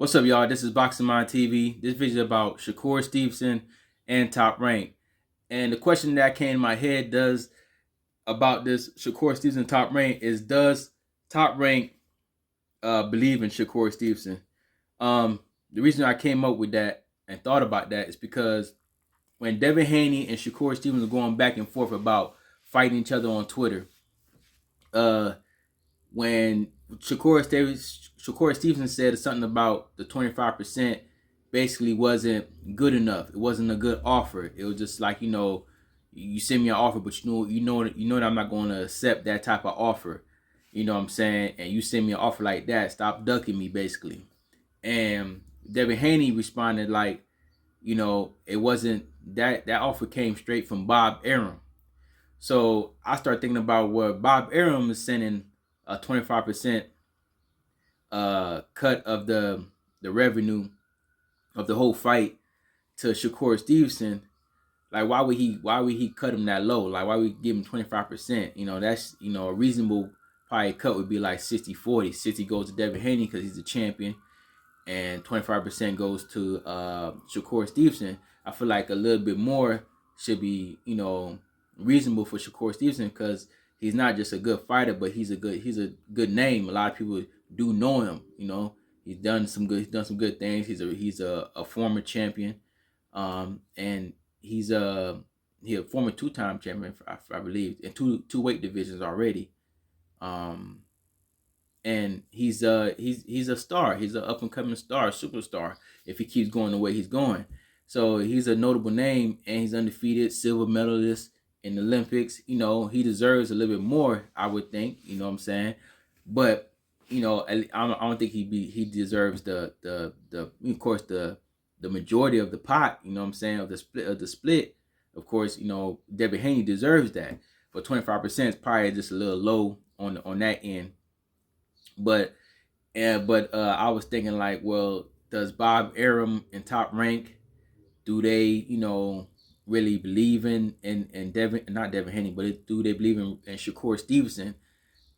What's up, y'all? This is Boxing Mind TV. This video is about Shakur Stevenson and Top Rank. And the question that came in my head about this Shakur Stevenson Top Rank is, does Top Rank believe in Shakur Stevenson? The reason I came up with that and thought about that is because when Devin Haney and Shakur Stevenson were going back and forth about fighting each other on Twitter, when Shakur Stevenson said something about the 25% basically wasn't good enough. It wasn't a good offer. It was just like, you send me an offer, but you know that I'm not going to accept that type of offer. You know what I'm saying? And you send me an offer like that, stop ducking me, basically. And Devin Haney responded like, it wasn't that offer came straight from Bob Arum. So I started thinking about what Bob Arum is sending a 25% cut of the revenue of the whole fight to Shakur Stevenson. Like, why would he cut him that low? Like, why would we give him 25%? That's, a reasonable probably cut would be like 60-40. 60 goes to Devin Haney because he's the champion, and 25% goes to Shakur Stevenson. I feel like a little bit more should be, reasonable for Shakur Stevenson, because he's not just a good fighter, but he's a good name. A lot of people do know him. He's done some good things. He's a former champion, and he's a former two-time champion, I believe, in two weight divisions already. And he's a star. He's an up and coming star, superstar, if he keeps going the way he's going. So he's a notable name, and he's undefeated, silver medalist in the Olympics. He deserves a little bit more, I would think. You know what I'm saying? But I don't think he deserves the of course the majority of the pot. You know what I'm saying, of the split. Of course, Devin Haney deserves that, but 25% is probably just a little low on that end. But I was thinking like, well, does Bob Arum and Top Rank, do they really believe in not Devin Haney, but do they believe in Shakur Stevenson?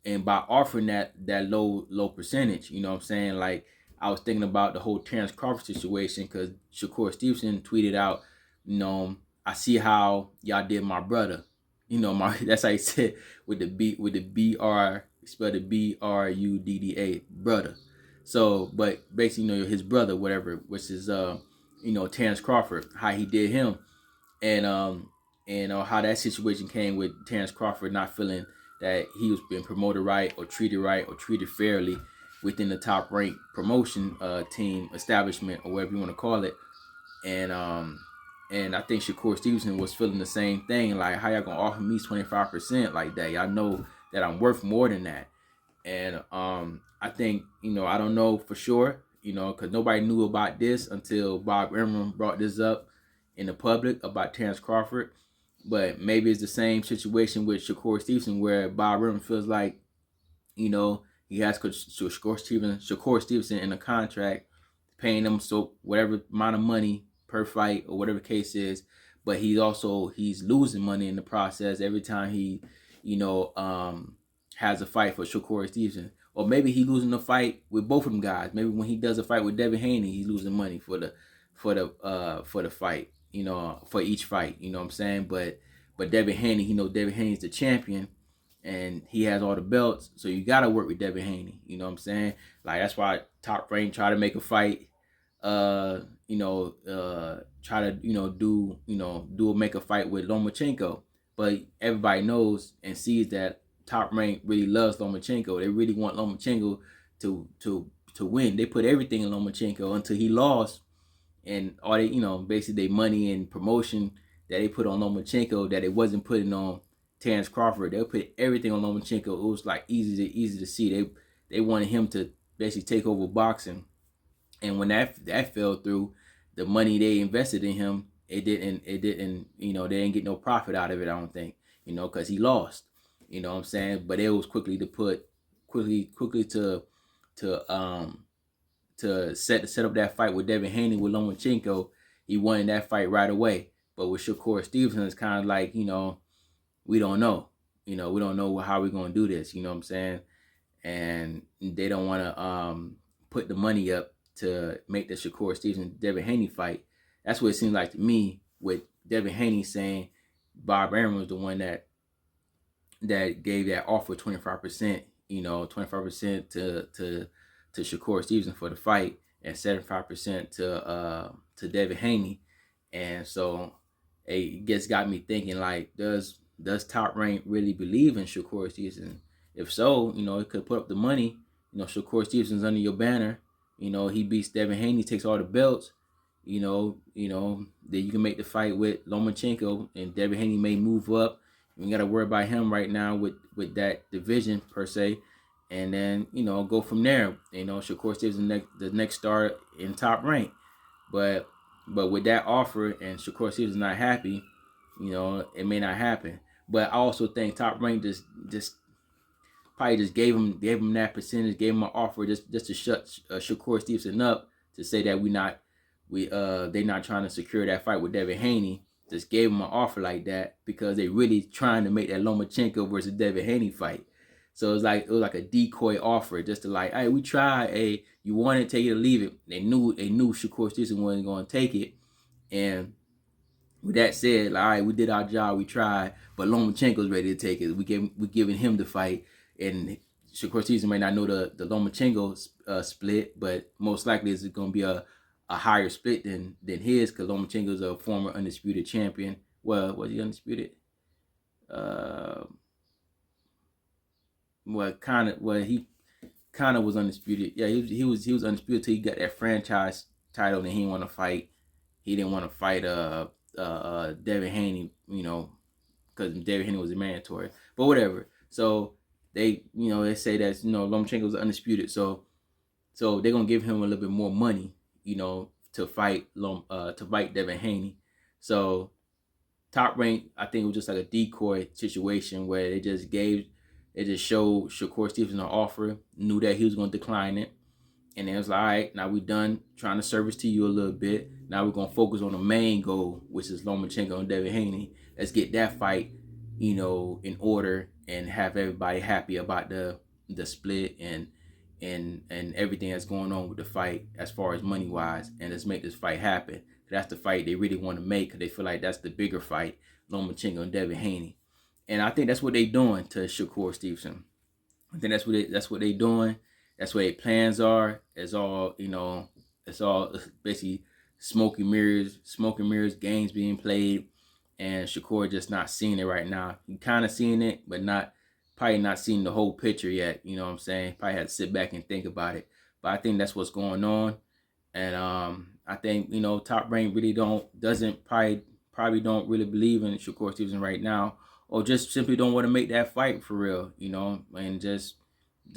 And by offering that low percentage, you know what I'm saying? Like, I was thinking about the whole Terrence Crawford situation, because Shakur Stevenson tweeted out, I see how y'all did my brother. That's how he said, with the BR, spelled the BRUDDA, brother. So, but basically, his brother, whatever, which is Terrence Crawford, how he did him, and how that situation came with Terrence Crawford not feeling that he was being promoted right or treated fairly within the Top Rank promotion team, establishment, or whatever you want to call it. And I think Shakur Stevenson was feeling the same thing. Like, how y'all gonna offer me 25% like that? Y'all know that I'm worth more than that. And I think, I don't know for sure, because nobody knew about this until Bob Arum brought this up in the public about Terrence Crawford. But maybe it's the same situation with Shakur Stevenson, where Bob Arum feels like, he has Shakur Stevenson in a contract, paying him so whatever amount of money per fight or whatever the case is, but he's losing money in the process every time he has a fight for Shakur Stevenson. Or maybe he's losing the fight with both of them guys. Maybe when he does a fight with Devin Haney, he's losing money for the fight, for each fight. You know what I'm saying? But Devin Haney, Devin Haney's the champion, and he has all the belts, so you gotta work with Devin Haney. You know what I'm saying? Like, that's why Top Rank try to make a fight, try to make a fight with Lomachenko, but everybody knows and sees that Top Rank really loves Lomachenko. They really want Lomachenko to win. They put everything in Lomachenko until he lost, and all they basically their money and promotion that they put on Lomachenko, that it wasn't putting on Terrence Crawford. They put everything on Lomachenko. It was like easy to see. They wanted him to basically take over boxing, and when that fell through, the money they invested in him, it didn't they didn't get no profit out of it, I don't think, because he lost. You know what I'm saying? But it was quickly to set up that fight with Devin Haney with Lomachenko. He won that fight right away. But with Shakur Stevenson, it's kind of like, we don't know. We don't know how we're going to do this. You know what I'm saying? And they don't want to put the money up to make the Shakur Stevenson Devin Haney fight. That's what it seems like to me, with Devin Haney saying Bob Arum was the one that gave that offer 25%, 25% to Shakur Stevenson for the fight, and 75% to Devin Haney. And so it just got me thinking, like, does Top Rank really believe in Shakur Stevenson? If so, it could put up the money. Shakur Stevenson's under your banner. He beats Devin Haney, takes all the belts. Then you can make the fight with Lomachenko, and Devin Haney may move up. We got to worry about him right now with that division per se, and then go from there. Shakur Stevenson the next star in Top Rank, but with that offer and Shakur Stevenson not happy, it may not happen. But I also think Top Rank just probably just gave him that percentage, gave him an offer just to shut Shakur Stevenson up, to say that they're not trying to secure that fight with Devin Haney. Just gave him an offer like that because they really trying to make that Lomachenko versus Devin Haney fight. So it was like a decoy offer, just to like, hey, we tried. Hey, you want it, take it or leave it. They knew Shakur Stevenson wasn't going to take it. And with that said, like, all right, we did our job, we tried, but Lomachenko's ready to take it. We giving him the fight, and Shakur Stevenson may not know the Lomachenko split, but most likely it's going to be a higher split than his, because Lomachenko's a former undisputed champion. Well, was he undisputed? He kind of was undisputed. Yeah, he was undisputed till he got that franchise title, and he didn't want to fight. He didn't want to fight Devin Haney, because Devin Haney was a mandatory. But whatever. So they say that Lomachenko was undisputed. So they're gonna give him a little bit more money, to fight Devin Haney. So Top Rank, I think it was just like a decoy situation where they just showed Shakur Stevenson an offer, knew that he was going to decline it, and it was like, all right, now we're done trying to service to you a little bit. Now we're going to focus on the main goal, which is Lomachenko and Devin Haney. Let's get that fight, in order, and have everybody happy about the split and everything that's going on with the fight as far as money wise, and let's make this fight happen. That's the fight they really want to make, because they feel like that's the bigger fight, Lomachenko and Devin Haney. And I think that's what they're doing to Shakur Stevenson. I think that's what they're doing. That's what their plans are. It's all basically smoke and mirrors, games being played, and Shakur just not seeing it right now. He kind of seeing it, but probably not seeing the whole picture yet. You know what I'm saying? Probably had to sit back and think about it. But I think that's what's going on. And I think Top Rank really probably don't really believe in Shakur Stevenson right now, or just simply don't want to make that fight for real, and just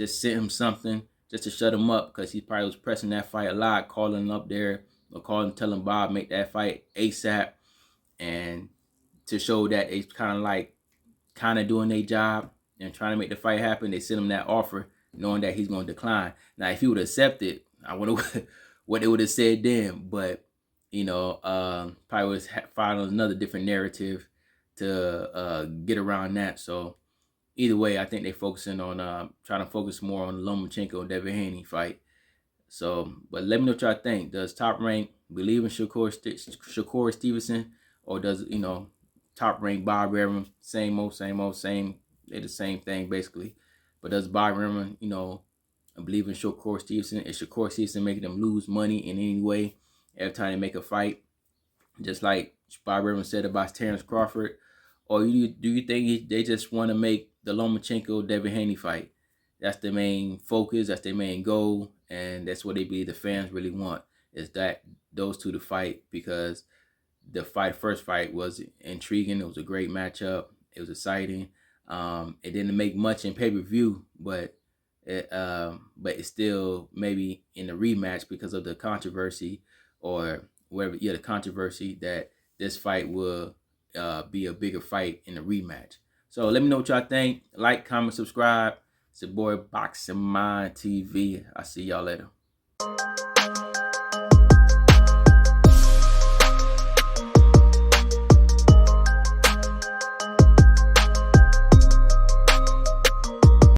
send him something just to shut him up, because he probably was pressing that fight a lot, calling him up there, or telling Bob make that fight ASAP, and to show that they kind of doing their job and trying to make the fight happen. They sent him that offer knowing that he's going to decline. Now, if he would have accepted, I wonder what they would have said then, but probably was following another different narrative to get around that. So either way, I think they're focusing on trying to focus more on the Lomachenko and Devin Haney fight. So, but let me know what y'all think. Does Top Rank believe in Shakur Stevenson, or does Top Rank Bob Arum, same. They're the same thing basically. But does Bob Arum believe in Shakur Stevenson? Is Shakur Stevenson making them lose money in any way every time they make a fight, just like Bob Arum said about Terrence Crawford? Or do you think they just want to make the Lomachenko Devin Haney fight? That's the main focus. That's their main goal, and that's what they believe the fans really want, is that those two to fight, because the first fight was intriguing. It was a great matchup. It was exciting. It didn't make much in pay-per-view, but it's still maybe in the rematch, because of the controversy, or whatever. Yeah, the controversy that this fight will be a bigger fight in the rematch. So let me know what y'all think. Like, comment, subscribe. It's your boy Boxing Mind TV. I'll see y'all later.